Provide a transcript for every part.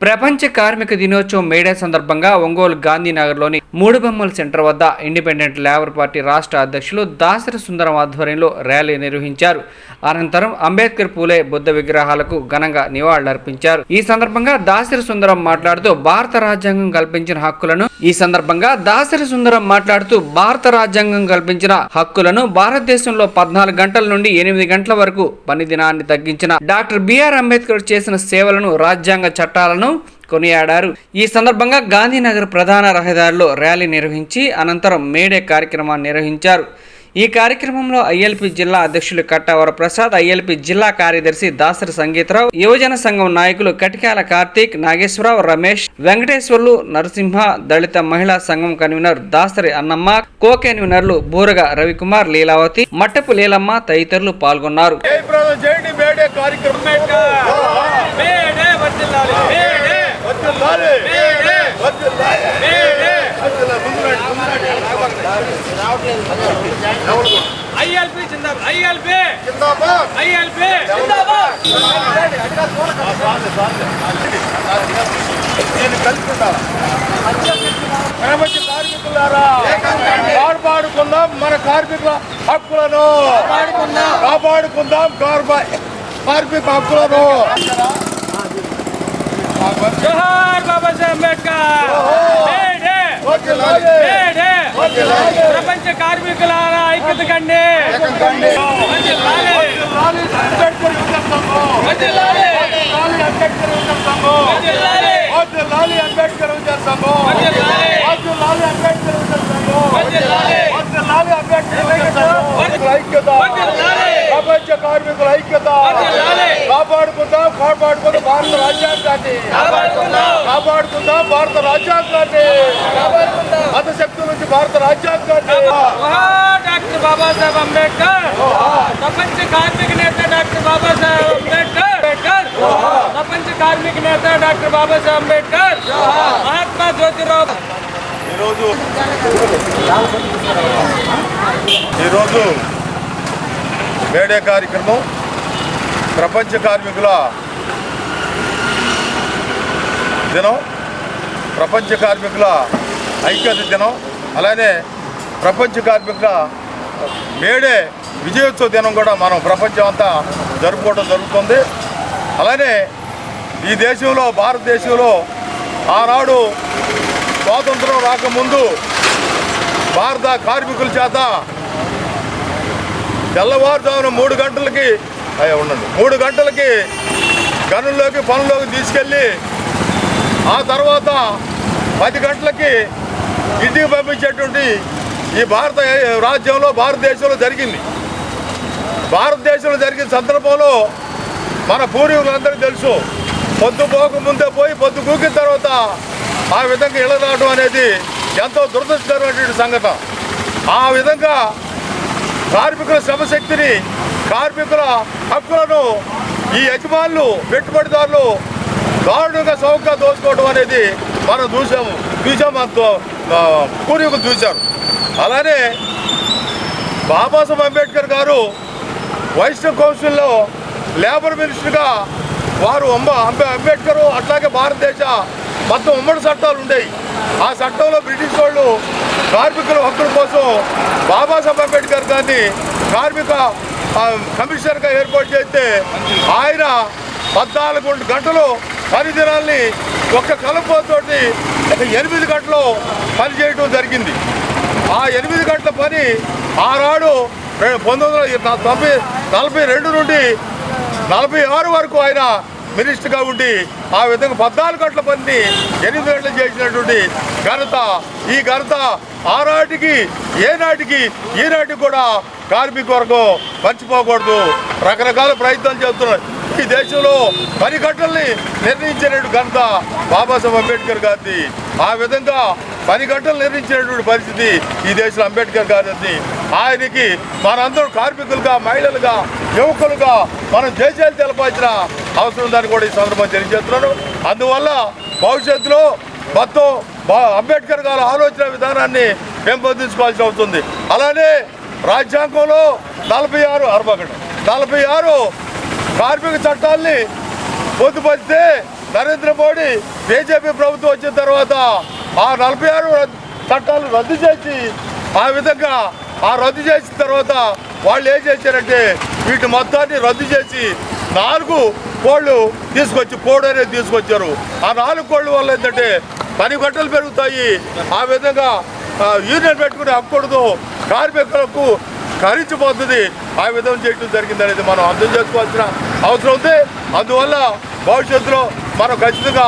ప్రపంచ కార్మిక దినోత్సవం మేడే సందర్భంగా ఒంగోలు గాంధీనగర్లోని మూడుబొమ్మల సెంటర్ వద్ద ఇండిపెండెంట్ లేబర్ పార్టీ రాష్ట్ర అధ్యక్షులు దాసరి సుందరం ఆధ్వర్యంలో ర్యాలీ నిర్వహించారు. అనంతరం అంబేద్కర్ పూలే బుద్ధ విగ్రహాలకు ఘనంగా నివాళులర్పించారు. ఈ సందర్భంగా దాసరి సుందరం మాట్లాడుతూ భారత రాజ్యాంగం కల్పించిన హక్కులను భారతదేశంలో 14 గంటల నుండి 8 గంటల వరకు పని దినాన్ని తగ్గించిన డాక్టర్ బిఆర్ అంబేద్కర్ చేసిన సేవలను, రాజ్యాంగ చట్టాలను కొనియాడారు. ఈ సందర్భంగా గాంధీనగర్ ప్రధాన రహదారిలో ర్యాలీ నిర్వహించి అనంతరం మేడే కార్యక్రమాన్ని నిర్వహించారు. ఈ కార్యక్రమంలో ఐఎల్పి జిల్లా అధ్యక్షులు కట్టవర ప్రసాద్, ఐఎల్పి జిల్లా కార్యదర్శి దాసరి సంగీతరావు, యువజన సంఘం నాయకులు కటికాల కార్తీక్, నాగేశ్వరరావు, రమేష్, వెంకటేశ్వర్లు, నరసింహ, దళిత మహిళా సంఘం కన్వీనర్ దాసరి అన్నమ్మ, కో కన్వీనర్లు బూరగ రవికుమార్, లీలావతి, మట్టపు లీలమ్మ తదితరులు పాల్గొన్నారు. ఐఎల్పి జిందాబాద్, ఐఎల్పి జిందాబాద్, ఐఎల్పి జిందాబాద్. నేను కలుపుకుంటా. ప్రపంచ కార్మికులారా, కాపాడుకుందాం మన కార్మికుల హక్కులను, కాపాడుకుందాం కార్మిక హక్కులను. జోహార్ బాబా సాహెబ్ అంబేద్కర్. ప్రపంచ కార్మికుల ఐక్యత కండి. ప్రపంచ కార్మికుల ఐక్యత కాపాడుకుందాం భారత రాజ్యాంగాన్ని, కాపాడుకుందాం భారత రాజ్యాంగాన్ని, మత శక్తుల నుంచి భారత రాజ్యాంగాన్ని. డాక్టర్ బాబాసాహెబ్ అంబేద్కర్, ప్రపంచ కార్మిక నేత డాక్టర్ బాబాసాహెబ్ అంబేద్కర్, ప్రపంచ కార్మిక నేత డాక్టర్ బాబాసాహెబ్ అంబేద్కర్, మహాత్మా జ్యోతిరావు. ఈరోజు మేడే కార్యక్రమం ప్రపంచ కార్మికుల దినం, ప్రపంచ కార్మికుల ఐక్యత దినం, అలానే ప్రపంచ కార్మికుల మేడే విజయోత్సవ దినం కూడా మనం ప్రపంచం అంతా జరుపుకోవడం జరుగుతుంది. అలానే ఈ దేశంలో, భారతదేశంలో ఆనాడు స్వాతంత్రం రాకముందు భారత కార్మికుల చేత తెల్లవారుజామున 3 గంటలకి గనుల్లోకి పనుల్లోకి తీసుకెళ్ళి ఆ తర్వాత 10 గంటలకి ఇంటికి పంపించేటువంటి ఈ భారత రాజ్యంలో, భారతదేశంలో జరిగింది. భారతదేశంలో జరిగిన సందర్భంలో మన పూర్వీకులందరికీ తెలుసు, పొద్దు పోకముందే పోయి పొద్దు కూకిన తర్వాత ఆ విధంగా ఇళ్ళ రావడం అనేది ఎంతో దురదృష్టకరమైనటువంటి సంఘటన. ఆ విధంగా కార్మికుల శ్రమశక్తిని, కార్మికుల హక్కులను ఈ యజమానులు, పెట్టుబడిదారులు దారుణంగా సౌకర్యంగా దోచుకోవడం అనేది మనం చూసాము అంతో పూర్వీకులు చూశారు. అలానే బాబాసాహెబ్ అంబేద్కర్ గారు వైస్టర్న్ కౌన్సిల్లో లేబర్ మినిస్టర్గా వారు అంబేద్కర్, అట్లాగే భారతదేశ మొత్తం ఉమ్మడి చట్టాలు ఉండేవి. ఆ చట్టంలో బ్రిటిష్ వాళ్ళు కార్మికుల హక్కుల కోసం బాబాసాహెబ్ అంబేద్కర్ గారిని కార్మిక కమిషనర్గా ఏర్పాటు చేస్తే ఆయన 14 గంటలు పని దినాల్ని ఒక్క కలుపుతోటి 8 గంటలు పని చేయడం జరిగింది. ఆ 8 గంటల పని ఆనాడు 1942 నుండి 46 వరకు ఆయన మినిస్టర్గా ఉండి ఆ విధంగా 14 గంటల పనిని 8 గంటలు చేసినటువంటి ఘనత, ఈ ఘనత ఆనాటికి ఈనాటికి కూడా కార్మిక వర్గం మర్చిపోకూడదు. రకరకాల ప్రయత్నాలు చేస్తున్నారు. ఈ దేశంలో 10 గంటల్ని నిర్ణయించినటువంటి ఘనత బాబాసాహెబ్ అంబేద్కర్ గారిది. ఆ విధంగా 10 గంటలు నిర్ణయించినటువంటి పరిస్థితి ఈ దేశంలో అంబేద్కర్ గారిది. ఆయనకి మనందరూ కార్మికులుగా, మహిళలుగా, యువకులుగా మనం జయజయలు తెలపాల్సిన అవసరం ఉందని కూడా ఈ సందర్భంగా తెలియజేస్తున్నాను. అందువల్ల భవిష్యత్తులో మొత్తం అంబేద్కర్ గారి ఆలోచన విధానాన్ని పెంపొందించుకోవాల్సి అవుతుంది. అలానే రాజ్యాంగంలో 46 కార్మిక చట్టాల్ని పొందుపరిస్తే నరేంద్ర మోడీ బీజేపీ ప్రభుత్వం వచ్చిన తర్వాత ఆ 46 చట్టాలు రద్దు చేసి ఆ విధంగా రద్దు చేసిన తర్వాత వాళ్ళు ఏం చేశారంటే వీటి మొత్తాన్ని రద్దు చేసి 4 కోళ్ళు తీసుకొచ్చి కోడ్ అనేది తీసుకొచ్చారు. ఆ 4 కోళ్ళ వల్ల ఏంటంటే పని గంటలు పెరుగుతాయి. ఆ విధంగా యూనియన్ పెట్టుకునే హక్కులతో కార్మికులకు ఖరీచిపోతుంది. ఆ విధంగా చేయడం జరిగింది అనేది మనం అర్థం చేసుకోవాల్సిన అవసరం ఉంది. అందువల్ల భవిష్యత్తులో మనం ఖచ్చితంగా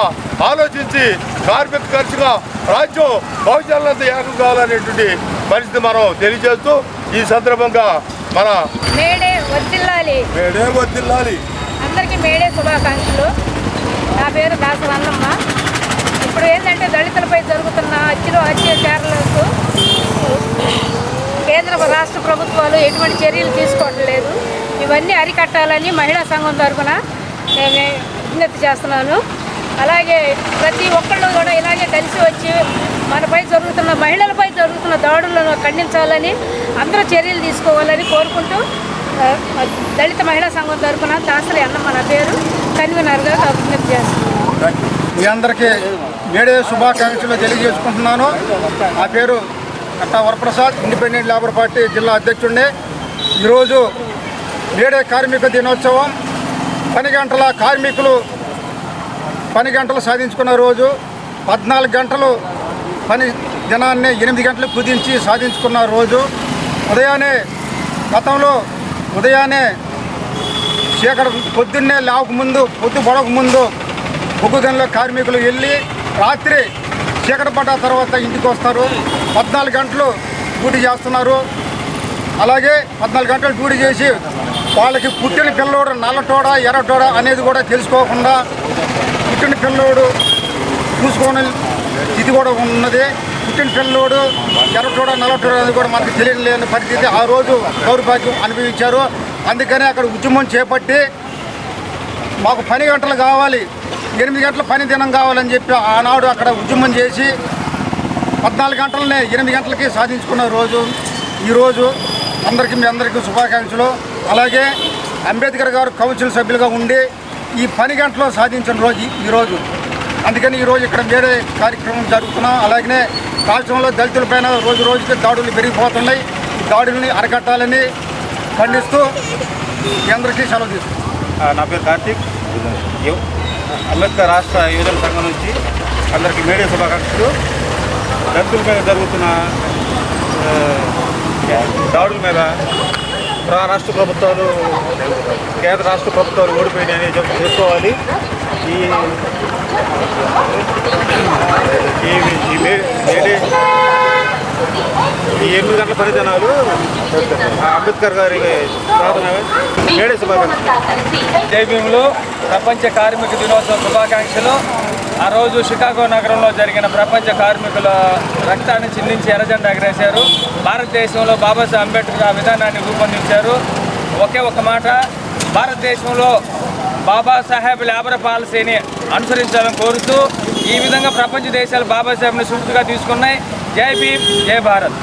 ఆలోచించి కార్మిక ఖర్చుగా రాజ్యం భవిష్యత్తులంతా ఏకం కావాలనేటువంటి పరిస్థితి మనం తెలియజేస్తూ ఈ సందర్భంగా మన మేడే వర్ధిల్లాలి అందరికీ మేడే శుభాకాంక్షలు. నా పేరు దాసవన్నమ్మ. ఇప్పుడు ఏంటంటే దళితులపై జరుగుతున్న అత్యాచారాలకు కేంద్ర రాష్ట్ర ప్రభుత్వాలు ఎటువంటి చర్యలు తీసుకోవడం లేదు. ఇవన్నీ అరికట్టాలని మహిళా సంఘం తరఫున నేను విజ్ఞప్తి చేస్తున్నాను. అలాగే ప్రతి ఒక్కళ్ళు కూడా ఇలాగే కలిసి వచ్చి మహిళలపై జరుగుతున్న దాడులను ఖండించాలని అందరూ చర్యలు తీసుకోవాలని కోరుకుంటూ దళిత మహిళా సంఘం తరఫున దాసరి అన్నమ్మ నా పేరు కన్వీనర్గా విజ్ఞప్తి చేస్తున్నాను. మీ అందరికీ మేడే శుభాకాంక్షలు తెలియజేసుకుంటున్నాను. నా పేరు కట్టా వరప్రసాద్, ఇండిపెండెంట్ లేబర్ పార్టీ జిల్లా అధ్యక్షుడిని. ఈరోజు మేడే కార్మిక దినోత్సవం. కార్మికులు పని గంటలు సాధించుకున్న రోజు. 14 గంటలు పని దినాన్ని 8 గంటలు కుదించి సాధించుకున్న రోజు. గతంలో ఉదయాన్నే పొద్దున్నే పొద్దు పడక ముందు బొగ్గుగనిలో కార్మికులు వెళ్ళి రాత్రి చీకటి పడ్డ తర్వాత ఇంటికి వస్తారు. 14 గంటలు డ్యూటీ చేస్తున్నారు. అలాగే 14 గంటలు డ్యూటీ చేసి వాళ్ళకి పుట్టిన పిల్లోడు నల్లటోడ ఎర్రటోడ అనేది కూడా తెలుసుకోకుండా పుట్టిన పిల్లోడు చూసుకోని ఇది కూడా ఉన్నది. పుట్టిన పిల్లోడు ఎర్రటోడ నల్లటోడ అనేది కూడా మనకు తెలియలేని పరిస్థితి ఆ రోజు దౌర్భాగ్యం అనుభవించారు. అందుకని అక్కడ ఉద్యమం చేపట్టి మాకు పని గంటలు కావాలి, 8 గంటల పని దినం కావాలని చెప్పి ఆనాడు అక్కడ ఉద్యమం చేసి 14 గంటలనే 8 గంటలకి సాధించుకున్న రోజు ఈరోజు. మీ అందరికీ శుభాకాంక్షలు. అలాగే అంబేద్కర్ గారు కౌన్సిల్ సభ్యులుగా ఉండి ఈ పని గంటలో సాధించిన రోజు ఈరోజు. అందుకని ఈరోజు ఇక్కడ మేడే కార్యక్రమం జరుగుతున్నాం. అలాగనే రాష్ట్రంలో దళితులపైన రోజుకి దాడులు పెరిగిపోతున్నాయి. ఈ దాడుల్ని అరకట్టాలని ఖండిస్తూ మీ అందరికీ సెలవు తీసుకుంటాం. నా పేరు కార్తీక్, అంబేద్కర్ రాష్ట్ర యువజన సంఘం నుంచి అందరికీ మేడే శుభాకాంక్షలు. దళితులపై జరుగుతున్న దాడుల మీద రాష్ట్ర ప్రభుత్వాలు, కేంద్ర రాష్ట్ర ప్రభుత్వాలు ఓడిపోయినాయని తెలుసుకోవాలి. ఈ 8 గంటల పనిదినాలు అంబేద్కర్ గారి మేడే శుభాకాంక్షలు. జై భీములు. ప్రపంచ కార్మిక దినోత్సవ శుభాకాంక్షలు. ఆ రోజు షికాగో నగరంలో జరిగిన ప్రపంచ కార్మికుల రక్తాన్ని చిందించి ఎర్రజెండా ఎగరేశారు. భారతదేశంలో బాబాసాహెబ్ అంబేద్కర్ ఆ విధానాన్ని రూపొందించారు. ఒకే ఒక మాట, భారతదేశంలో బాబాసాహెబ్ లేబర్ పాలసీని అనుసరించాలని కోరుతూ ఈ విధంగా ప్రపంచ దేశాలు బాబాసాహెబ్ని స్ఫూర్తిగా తీసుకున్నాయి. జై భీమ్, జై భారత్.